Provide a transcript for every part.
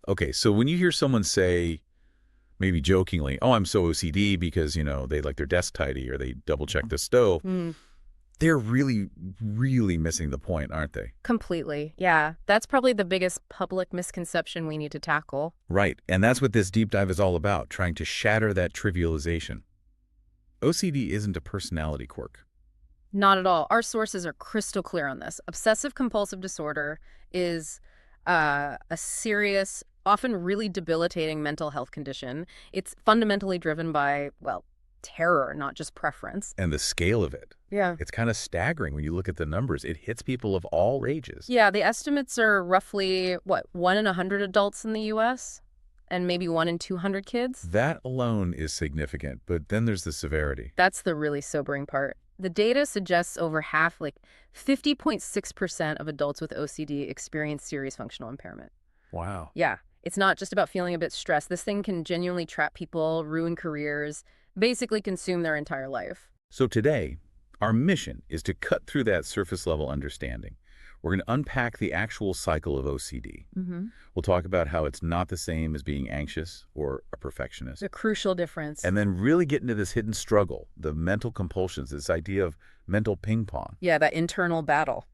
Okay, so when you hear someone say, maybe jokingly, oh, I'm so OCD because, they like their desk tidy or they double check the stove, Mm, they're really, really missing the point, aren't they? completely. Yeah. That's probably the biggest public misconception we need to tackle. Right, and that's what this deep dive is all about, trying to shatter that trivialization. OCD isn't a personality quirk. Not at all. Our sources are crystal clear on this. Obsessive-compulsive disorder is a serious, often really debilitating mental health condition. It's fundamentally driven by, well, terror, not just preference. And the scale of it, Yeah. it's kind of staggering when you look at the numbers. It hits people of all ages. Yeah, the estimates are roughly, what, 1 in 100 adults in the U.S. and maybe 1 in 200 kids? That alone is significant, but then there's the severity. That's the really sobering part. The data suggests over half, like 50.6% of adults with OCD experience serious functional impairment. Wow. Yeah, it's not just about feeling a bit stressed. This thing can genuinely trap people, ruin careers, basically consume their entire life. So today, our mission is to cut through that surface level understanding. We're going to unpack the actual cycle of OCD. Mm-hmm. We'll talk about how it's not the same as being anxious or a perfectionist. The crucial difference. And then really get into this hidden struggle, the mental compulsions, this idea of mental ping pong. Yeah, that internal battle.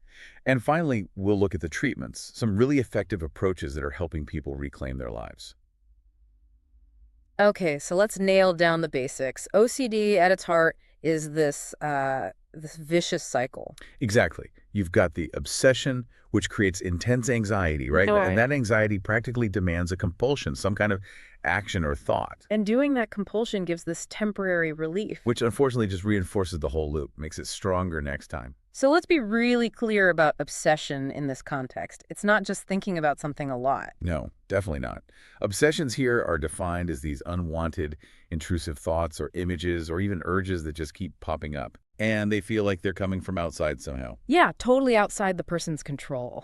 And finally, we'll look at the treatments, some really effective approaches that are helping people reclaim their lives. Okay, so let's nail down the basics. OCD at its heart is this vicious cycle. Exactly. You've got the obsession, which creates intense anxiety, right? All And right. that anxiety practically demands a compulsion, some kind of action or thought, And doing that compulsion gives this temporary relief. which unfortunately just reinforces the whole loop, makes it stronger next time. So let's be really clear about obsession in this context. It's not just thinking about something a lot. No, definitely not. Obsessions here are defined as these unwanted, intrusive thoughts or images or even urges that just keep popping up. And they feel like they're coming from outside somehow. Yeah, totally outside the person's control.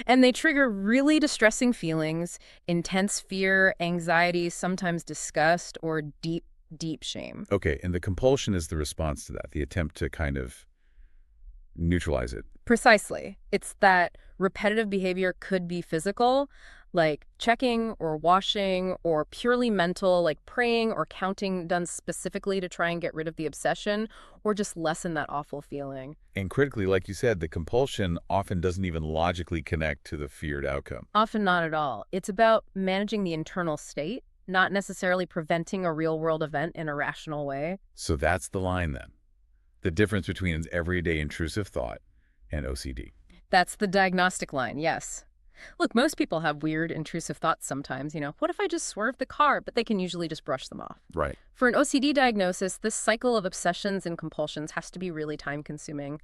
And they trigger really distressing feelings, intense fear, anxiety, sometimes disgust, or deep, deep shame. Okay, and the compulsion is the response to that, the attempt to kind of neutralize it. Precisely. It's that repetitive behavior could be physical, like checking or washing, or purely mental, like praying or counting, done specifically to try and get rid of the obsession, or just lessen that awful feeling. And critically, like you said, the compulsion often doesn't even logically connect to the feared outcome. Often not at all. It's about managing the internal state, not necessarily preventing a real-world event in a rational way. So that's the line then. The difference between an everyday intrusive thought and OCD. That's the diagnostic line, yes. Look, most people have weird, intrusive thoughts sometimes, what if I just swerve the car? But they can usually just brush them off. Right. For an OCD diagnosis, this cycle of obsessions and compulsions has to be really time-consuming.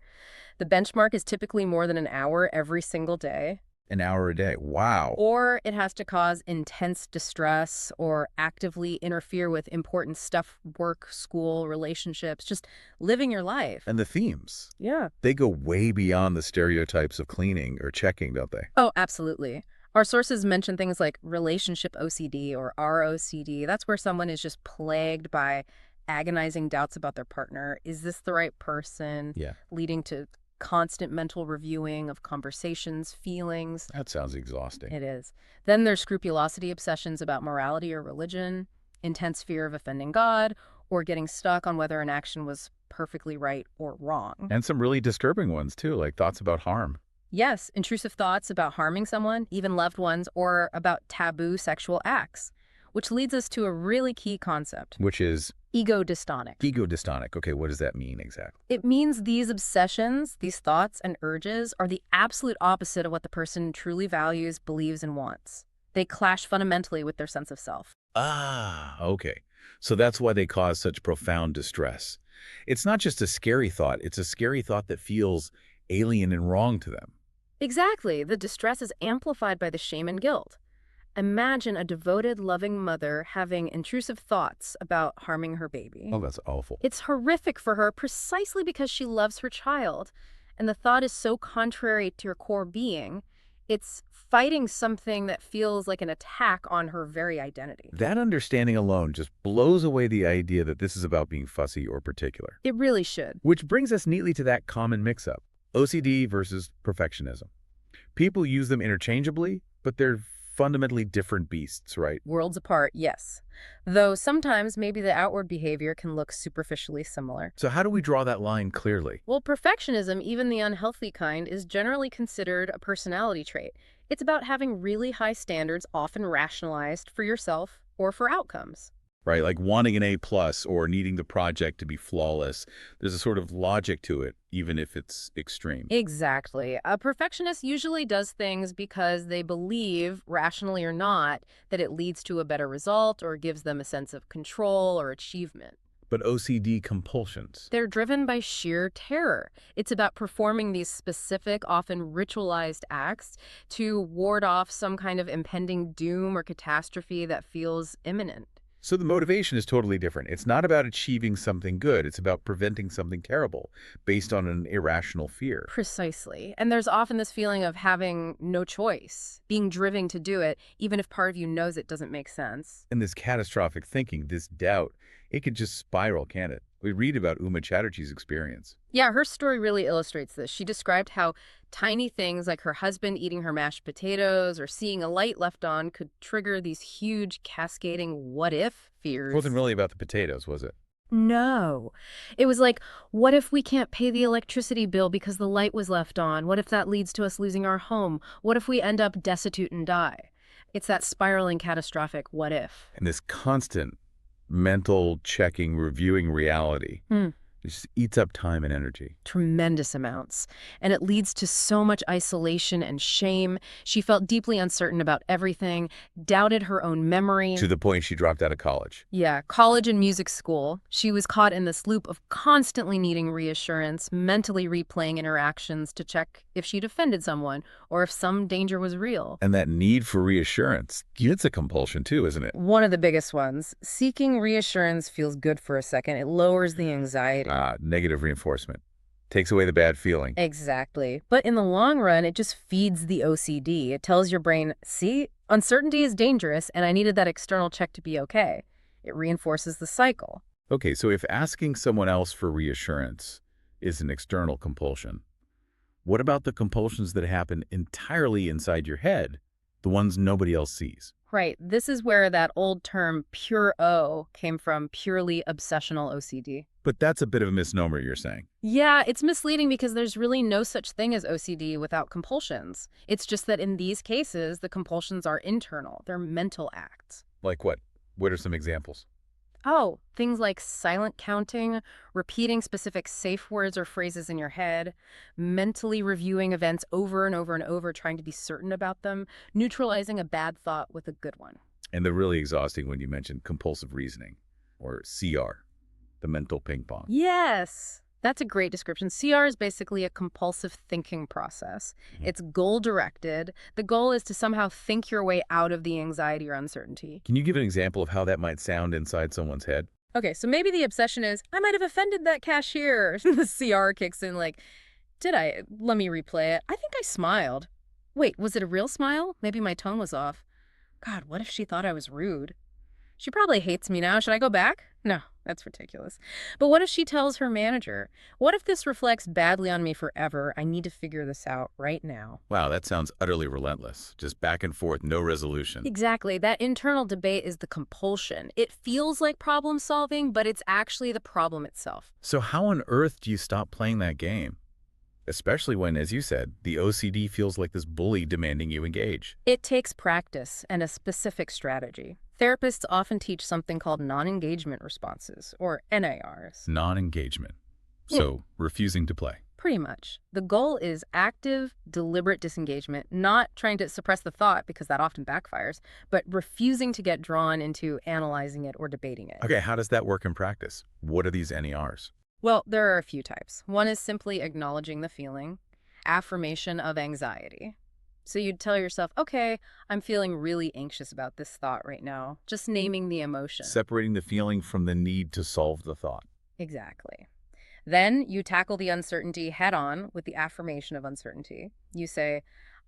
The benchmark is typically more than an hour every single day. An hour a day. Wow. Or it has to cause intense distress or actively interfere with important stuff, work, school, relationships, just living your life. And the themes, Yeah. they go way beyond the stereotypes of cleaning or checking, don't they? Oh, absolutely. Our sources mention things like relationship OCD or ROCD. That's where someone is just plagued by agonizing doubts about their partner. Is this the right person? Yeah. Leading to constant mental reviewing of conversations, feelings. That sounds exhausting. It is. Then there's scrupulosity obsessions about morality or religion, intense fear of offending God, or getting stuck on whether an action was perfectly right or wrong. And some really disturbing ones too, like thoughts about harm. Yes, intrusive thoughts about harming someone, even loved ones, or about taboo sexual acts, which leads us to a really key concept, Which is ego-dystonic. ego-dystonic. Okay, what does that mean exactly? It means these obsessions, these thoughts and urges are the absolute opposite of what the person truly values, believes, and wants. They clash fundamentally with their sense of self. Ah, okay. So that's why they cause such profound distress. It's not just a scary thought. It's a scary thought that feels alien and wrong to them. Exactly. The distress is amplified by the shame and guilt. Imagine a devoted, loving mother having intrusive thoughts about harming her baby. Oh, that's awful. It's horrific for her precisely because she loves her child, and the thought is so contrary to her core being. It's fighting something that feels like an attack on her very identity. That understanding alone just blows away the idea that this is about being fussy or particular. It really should. Which brings us neatly to that common mix-up, OCD versus perfectionism. People use them interchangeably, but they're fundamentally different beasts, right? Worlds apart, yes. Though sometimes maybe the outward behavior can look superficially similar. So how do we draw that line clearly? Well, perfectionism, even the unhealthy kind, is generally considered a personality trait. It's about having really high standards, often rationalized for yourself or for outcomes. Right? Like wanting an A plus or needing the project to be flawless. There's a sort of logic to it, even if it's extreme. Exactly. A perfectionist usually does things because they believe, rationally or not, that it leads to a better result or gives them a sense of control or achievement. But OCD compulsions. They're driven by sheer terror. It's about performing these specific, often ritualized acts to ward off some kind of impending doom or catastrophe that feels imminent. So the motivation is totally different. It's not about achieving something good. It's about preventing something terrible based on an irrational fear. Precisely. And there's often this feeling of having no choice, being driven to do it, even if part of you knows it doesn't make sense. And this catastrophic thinking, this doubt, it could just spiral, can't it? We read about Uma Chatterjee's experience. Yeah, her story really illustrates this. She described how tiny things like her husband eating her mashed potatoes or seeing a light left on could trigger these huge cascading what-if It fears. wasn't really about the potatoes, was it? No. It was like, what if we can't pay the electricity bill because the light was left on? What if that leads to us losing our home? What if we end up destitute and die? It's that spiraling catastrophic what if. And this constant mental checking, reviewing reality, it just eats up time and energy. Tremendous amounts. And it leads to so much isolation and shame. She felt deeply uncertain about everything, doubted her own memory. To the point she dropped out of college. Yeah, college and music school. She was caught in this loop of constantly needing reassurance, mentally replaying interactions to check if she'd offended someone or if some danger was real. And that need for reassurance, it's a compulsion too, isn't it? One of the biggest ones. Seeking reassurance feels good for a second. It lowers the anxiety. Negative reinforcement. Takes away the bad feeling. Exactly. But in the long run, it just feeds the OCD. It tells your brain, see, uncertainty is dangerous and I needed that external check to be okay. It reinforces the cycle. Okay, so if asking someone else for reassurance is an external compulsion, what about the compulsions that happen entirely inside your head, the ones nobody else sees? Right. This is where that old term pure O came from, purely obsessional OCD. But that's a bit of a misnomer, you're saying. Yeah, it's misleading because there's really no such thing as OCD without compulsions. It's just that in these cases, the compulsions are internal. They're mental acts. Like what? What are some examples? Oh, things like silent counting, repeating specific safe words or phrases in your head, mentally reviewing events over and over and over, trying to be certain about them, neutralizing a bad thought with a good one. And the really exhausting when you mentioned compulsive reasoning, or CR, the mental ping pong. Yes. That's a great description. CR is basically a compulsive thinking process. It's goal-directed. The goal is to somehow think your way out of the anxiety or uncertainty. Can you give an example of how that might sound inside someone's head? Okay, so maybe the obsession is, I might have offended that cashier. The CR kicks in like, did I? Let me replay it. I think I smiled. Wait, was it a real smile? Maybe my tone was off. God, what if she thought I was rude? She probably hates me now. Should I go back? No, that's ridiculous. But what if she tells her manager? What if this reflects badly on me forever? I need to figure this out right now. Wow, that sounds utterly relentless. Just back and forth, no resolution. Exactly. That internal debate is the compulsion. It feels like problem solving, but it's actually the problem itself. So how on earth do you stop playing that game? Especially when, as you said, the OCD feels like this bully demanding you engage. It takes practice and a specific strategy. Therapists often teach something called non-engagement responses, or NARs. Non-engagement. So, refusing to play. Pretty much. The goal is active, deliberate disengagement, not trying to suppress the thought because that often backfires, but refusing to get drawn into analyzing it or debating it. Okay, how does that work in practice? What are these NARs? Well, there are a few types. One is simply acknowledging the feeling, affirmation of anxiety. So you'd tell yourself, okay, I'm feeling really anxious about this thought right now. Just naming the emotion. Separating the feeling from the need to solve the thought. Exactly. Then you tackle the uncertainty head on with the affirmation of uncertainty. You say,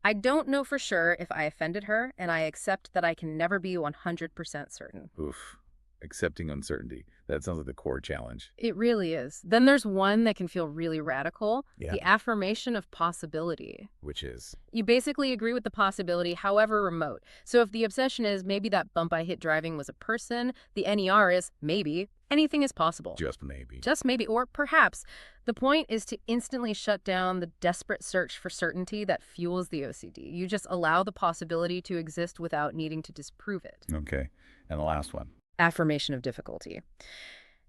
I don't know for sure if I offended her, and I accept that I can never be 100% certain. Oof. accepting uncertainty. That sounds like the core challenge. It really is. Then there's one that can feel really radical, Yeah. the affirmation of possibility. Which is, You basically agree with the possibility, however remote. So if the obsession is maybe that bump I hit driving was a person, the NER is maybe anything is possible. just maybe. Just maybe, or perhaps. The point is to instantly shut down the desperate search for certainty that fuels the OCD. You just allow the possibility to exist without needing to disprove it. Okay. And the last one. Affirmation of difficulty.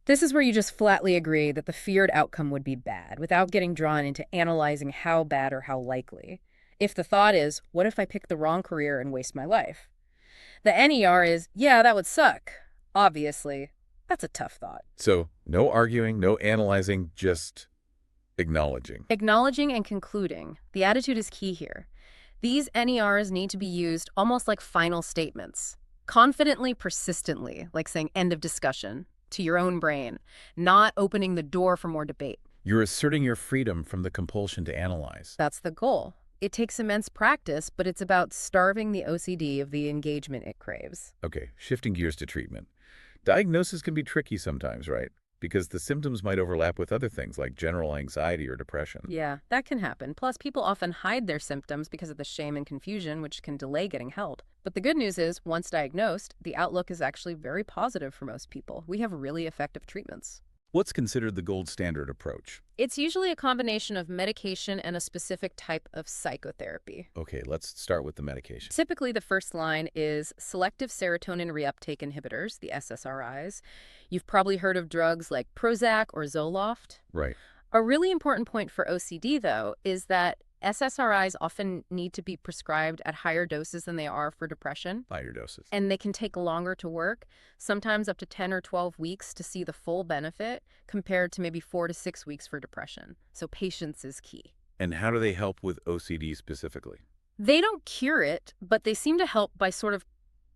This is where you just flatly agree that the feared outcome would be bad without getting drawn into analyzing how bad or how likely. If the thought is, what if I pick the wrong career and waste my life? The NER is, yeah, that would suck. Obviously, that's a tough thought. So no arguing, no analyzing, just acknowledging. Acknowledging and concluding. The attitude is key here. These NERs need to be used almost like final statements. Confidently, persistently, like saying end of discussion, to your own brain, not opening the door for more debate. You're asserting your freedom from the compulsion to analyze. That's the goal. It takes immense practice, but it's about starving the OCD of the engagement it craves. Okay, shifting gears to treatment. Diagnosis can be tricky sometimes, right? Because the symptoms might overlap with other things like general anxiety or depression. Yeah, that can happen. Plus, people often hide their symptoms because of the shame and confusion, which can delay getting help. But the good news is, once diagnosed, the outlook is actually very positive for most people. We have really effective treatments. What's considered the gold standard approach? It's usually a combination of medication and a specific type of psychotherapy. Okay, let's start with the medication. Typically, the first line is selective serotonin reuptake inhibitors, the SSRIs. You've probably heard of drugs like Prozac or Zoloft. Right. A really important point for OCD, though, is that SSRIs often need to be prescribed at higher doses than they are for depression. Higher doses. And they can take longer to work, sometimes up to 10 or 12 weeks to see the full benefit, compared to maybe 4 to 6 weeks for depression. So patience is key. And how do they help with OCD specifically? They don't cure it, but they seem to help by sort of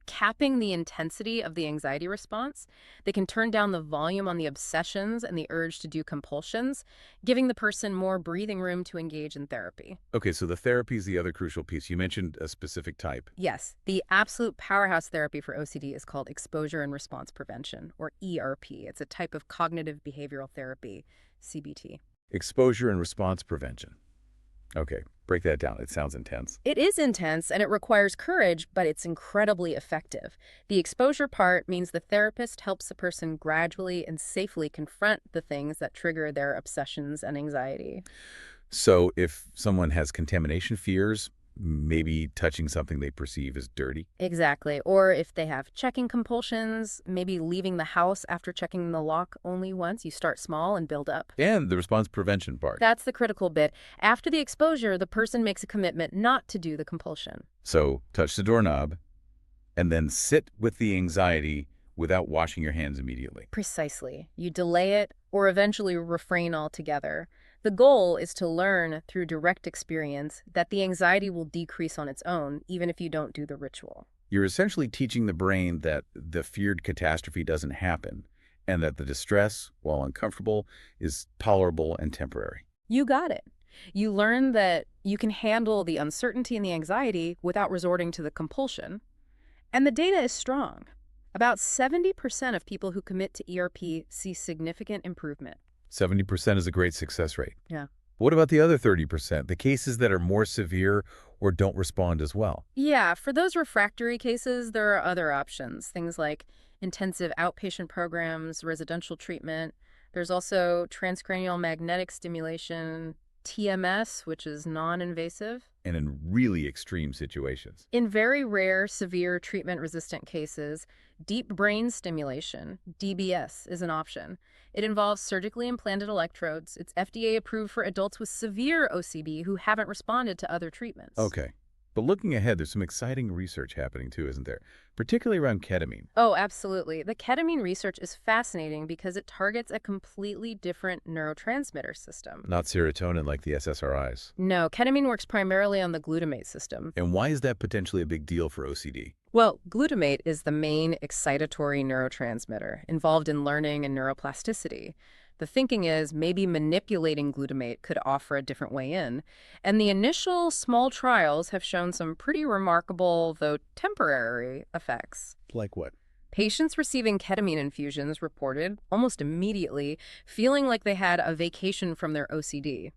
capping the intensity of the anxiety response. They can turn down the volume on the obsessions and the urge to do compulsions, giving the person more breathing room to engage in therapy. Okay, so the therapy is the other crucial piece. You mentioned a specific type. Yes, the absolute powerhouse therapy for OCD is called exposure and response prevention, or ERP. It's a type of cognitive behavioral therapy, CBT. Exposure and response prevention. Okay, break that down. It sounds intense. It is intense and it requires courage, but it's incredibly effective. The exposure part means the therapist helps the person gradually and safely confront the things that trigger their obsessions and anxiety. So if someone has contamination fears, maybe touching something they perceive as dirty. Exactly. Or if they have checking compulsions, maybe leaving the house after checking the lock only once. You start small and build up. And the response prevention part. That's the critical bit. After the exposure, the person makes a commitment not to do the compulsion. So touch the doorknob and then sit with the anxiety without washing your hands immediately. Precisely. You delay it or eventually refrain altogether. The goal is to learn through direct experience that the anxiety will decrease on its own, even if you don't do the ritual. You're essentially teaching the brain that the feared catastrophe doesn't happen and that the distress, while uncomfortable, is tolerable and temporary. You got it. You learn that you can handle the uncertainty and the anxiety without resorting to the compulsion. And the data is strong. About 70% of people who commit to ERP see significant improvement. 70% is a great success rate. Yeah. What about the other 30%, the cases that are more severe or don't respond as well? Yeah, for those refractory cases, there are other options, things like intensive outpatient programs, residential treatment. There's also transcranial magnetic stimulation, TMS, which is non-invasive. And in really extreme situations. In very rare, severe treatment-resistant cases, deep brain stimulation, DBS, is an option. It involves surgically implanted electrodes. It's FDA approved for adults with severe OCD who haven't responded to other treatments. Okay. But looking ahead, there's some exciting research happening too, isn't there? Particularly around ketamine. Oh, absolutely. The ketamine research is fascinating because it targets a completely different neurotransmitter system. Not serotonin like the SSRIs. No, ketamine works primarily on the glutamate system. And why is that potentially a big deal for OCD? Well, glutamate is the main excitatory neurotransmitter involved in learning and neuroplasticity. The thinking is maybe manipulating glutamate could offer a different way in. And the initial small trials have shown some pretty remarkable, though temporary, effects. Like what? Patients receiving ketamine infusions reported, almost immediately, feeling like they had a vacation from their OCD.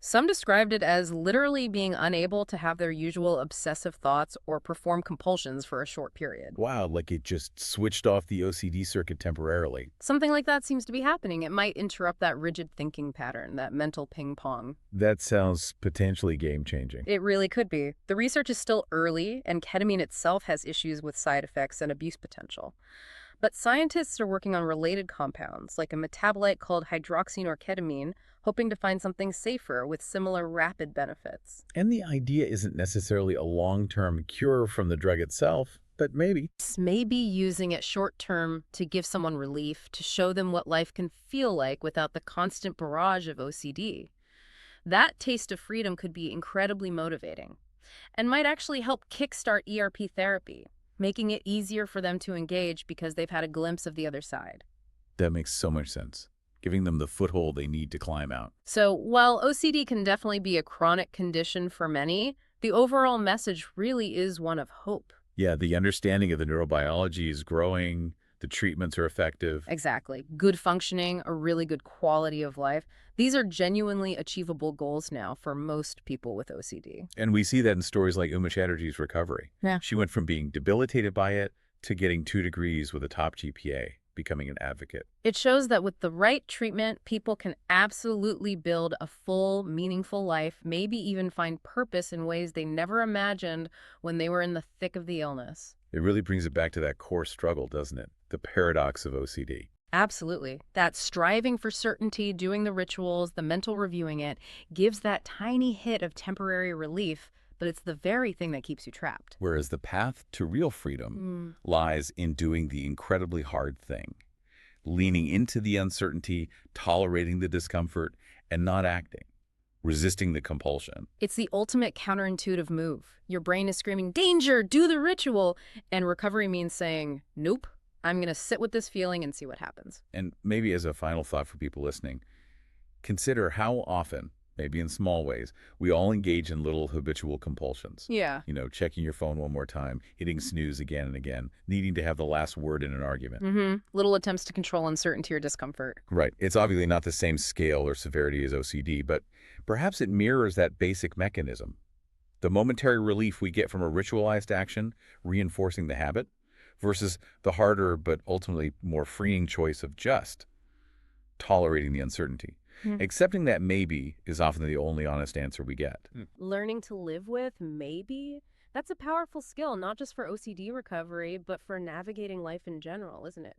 Some described it as literally being unable to have their usual obsessive thoughts or perform compulsions for a short period. Wow, like it just switched off the OCD circuit temporarily. Something like that seems to be happening. It might interrupt that rigid thinking pattern, that mental ping pong. That sounds potentially game-changing. It really could be. The research is still early, and ketamine itself has issues with side effects and abuse potential. But scientists are working on related compounds, like a metabolite called hydroxynorketamine, hoping to find something safer with similar rapid benefits. And the idea isn't necessarily a long-term cure from the drug itself, but maybe. Maybe using it short term to give someone relief, to show them what life can feel like without the constant barrage of OCD. That taste of freedom could be incredibly motivating and might actually help kickstart ERP therapy, making it easier for them to engage because they've had a glimpse of the other side. That makes so much sense, giving them the foothold they need to climb out. So while OCD can definitely be a chronic condition for many, the overall message really is one of hope. Yeah, the understanding of the neurobiology is growing, the treatments are effective. Exactly. Good functioning, a really good quality of life. These are genuinely achievable goals now for most people with OCD. And we see that in stories like Uma Chatterjee's recovery. Yeah. She went from being debilitated by it to getting 2 degrees with a top GPA, becoming an advocate. It shows that with the right treatment, people can absolutely build a full, meaningful life, maybe even find purpose in ways they never imagined when they were in the thick of the illness. It really brings it back to that core struggle, doesn't it? The paradox of OCD. Absolutely. That striving for certainty, doing the rituals, the mental reviewing it, gives that tiny hit of temporary relief, but it's the very thing that keeps you trapped. Whereas the path to real freedom lies in doing the incredibly hard thing, leaning into the uncertainty, tolerating the discomfort, and not acting, resisting the compulsion. It's the ultimate counterintuitive move. Your brain is screaming, danger, do the ritual, and recovery means saying, nope, I'm going to sit with this feeling and see what happens. And maybe as a final thought for people listening, consider how often, maybe in small ways, we all engage in little habitual compulsions. Yeah. You know, checking your phone one more time, hitting snooze again and again, needing to have the last word in an argument. Little attempts to control uncertainty or discomfort. Right. It's obviously not the same scale or severity as OCD, but perhaps it mirrors that basic mechanism. The momentary relief we get from a ritualized action, reinforcing the habit, versus the harder but ultimately more freeing choice of just tolerating the uncertainty. Accepting that maybe is often the only honest answer we get. Learning to live with maybe? That's a powerful skill, not just for OCD recovery, but for navigating life in general, isn't it?